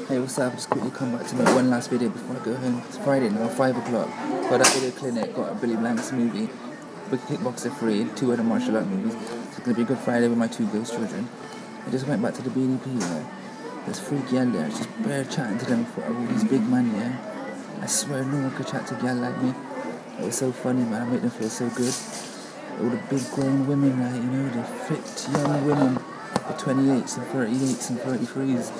Hey, what's up? Just quickly come back to make one last video before I go home. It's Friday now, 5 o'clock. Got that video clinic, got a Billy Blanks movie, Big Kickboxer 3, 2 other martial art movies. It's going to be a good Friday with my 2 ghost children. I just went back to the BDP, There's three gal there, just bare chatting to them for all these big men, I swear no one could chat to gal like me. It was so funny, man. I made them feel so good. All the big grown women, the fit young women, the 28s and 38s and 33s.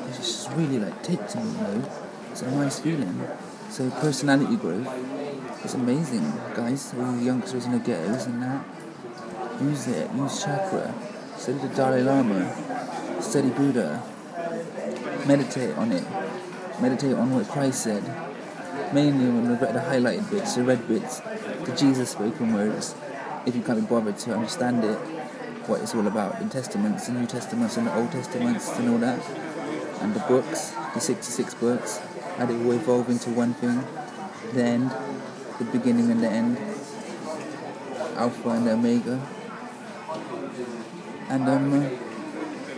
It's just really take to me, It's a nice feeling. So personality growth, it's amazing, guys. All you youngsters in the ghettos and that. Use it, use chakra. Study the Dalai Lama. Study Buddha. Meditate on it. Meditate on what Christ said. Mainly on the highlighted bits, the red bits, the Jesus spoken words. If you can't be bothered to understand it, what it's all about. The Testaments, the New Testaments and the Old Testaments and all that. And the books, the 66 books, how they all evolve into one thing. The end, the beginning and the end. Alpha and the Omega. And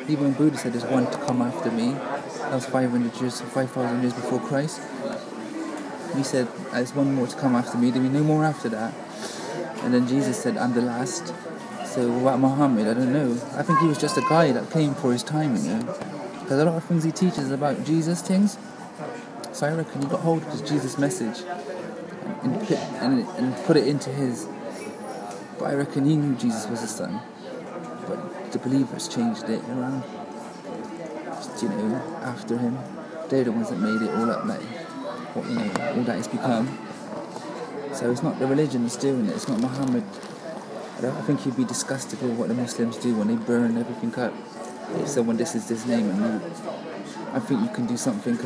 even Buddha said there's one to come after me. That was 5,000 years before Christ. He said there's one more to come after me, there'll be no more after that. And then Jesus said I'm the last. So what about Muhammad? I don't know. I think he was just a guy that came for his time, Because a lot of things he teaches about Jesus things. So I reckon he got hold of his Jesus message and put it into his. But I reckon he knew Jesus was his son. But the believers changed it around. Just, after him. They're the ones that made it all up all that it's become. So it's not the religion that's doing it. It's not Muhammad. I think he'd be disgusted with what the Muslims do when they burn everything up. If someone disses this name, and I think you can do something,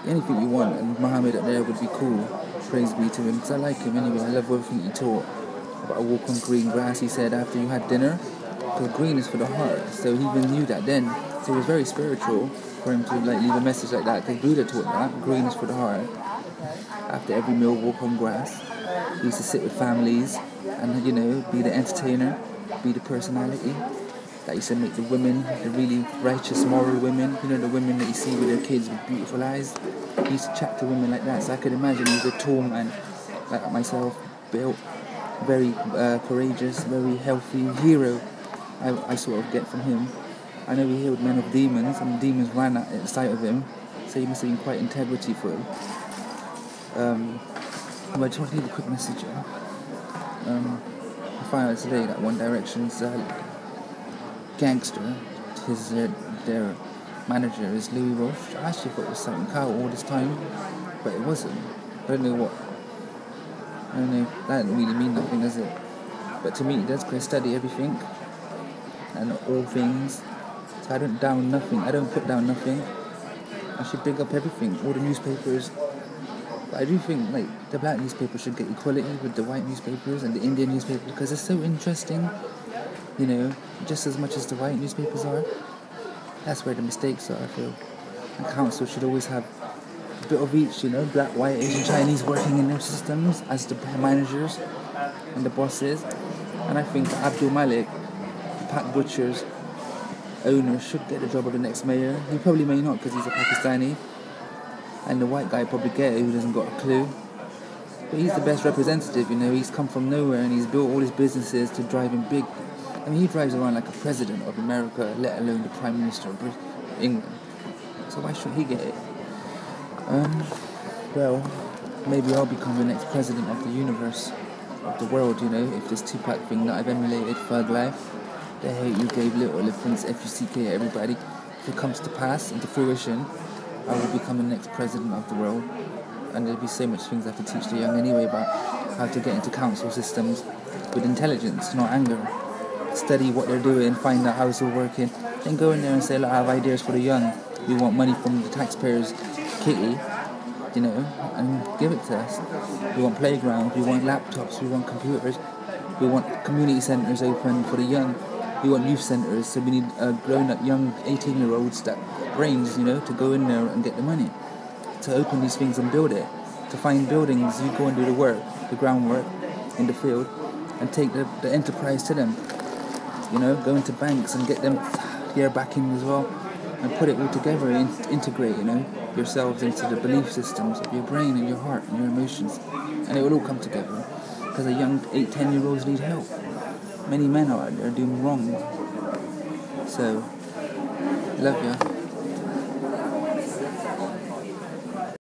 anything you want, and Muhammad up there would be cool. Praise be to him, because I like him anyway. I love everything he taught about a walk on green grass. He said after you had dinner, because green is for the heart. So he even knew that then. So it was very spiritual for him to leave a message like that, because Buddha taught that green is for the heart. After every meal, walk on grass. He used to sit with families and be the entertainer, be the personality. That used to make the women, the really righteous, moral women, the women that you see with their kids with beautiful eyes. He used to chat to women like that, so I could imagine he was a tall man, like myself, built, very courageous, very healthy hero. I sort of get from him. I know he healed men of demons, and the demons ran at the sight of him, so he must have been quite integrityful. But I just want to leave a quick message. I found out today that One Direction's gangster, their manager is Louis Roche. I actually thought it was something Kyle all this time, but it wasn't. I don't know. That doesn't really mean nothing, does it? But to me, it does, because I study everything and all things. So I don't down nothing. I don't put down nothing. I should big up everything, all the newspapers. But I do think the black newspapers should get equality with the white newspapers and the Indian newspapers, because they're so interesting, just as much as the white newspapers are. That's where the mistakes are, I feel. And council should always have a bit of each, black, white, Asian, Chinese working in their systems as the managers and the bosses. And I think Abdul Malik, Pat Butcher's owner, should get the job of the next mayor. He probably may not, because he's a Pakistani. And the white guy probably get it, who doesn't got a clue. But he's the best representative, He's come from nowhere and he's built all his businesses to drive him big. I mean, he drives around like a president of America, let alone the Prime Minister of England. So why should he get it? Well, maybe I'll become the next president of the universe, of the world, if this Tupac thing that I've emulated, Thug Life, the hate you gave little elephants, F-U-C-K, everybody, if it comes to pass, into fruition, I will become the next president of the world. And there'll be so much things I have to teach the young anyway about how to get into council systems with intelligence, not anger. Study what they're doing, find out how it's all working, then go in there and say, look, I have ideas for the young. We want money from the taxpayers' kitty, and give it to us. We want playgrounds, we want laptops, we want computers, we want community centres open for the young. We want youth centres, so we need grown-up young 18-year-olds that brains, to go in there and get the money. To open these things and build it. To find buildings, you go and do the work, the groundwork in the field, and take the enterprise to them. Go into banks and get them their backing as well. and put it all together and integrate, yourselves into the belief systems of your brain and your heart and your emotions, and it will all come together. Because a young 8-10-year-olds need help. Many men out there are doing wrong. So, love ya.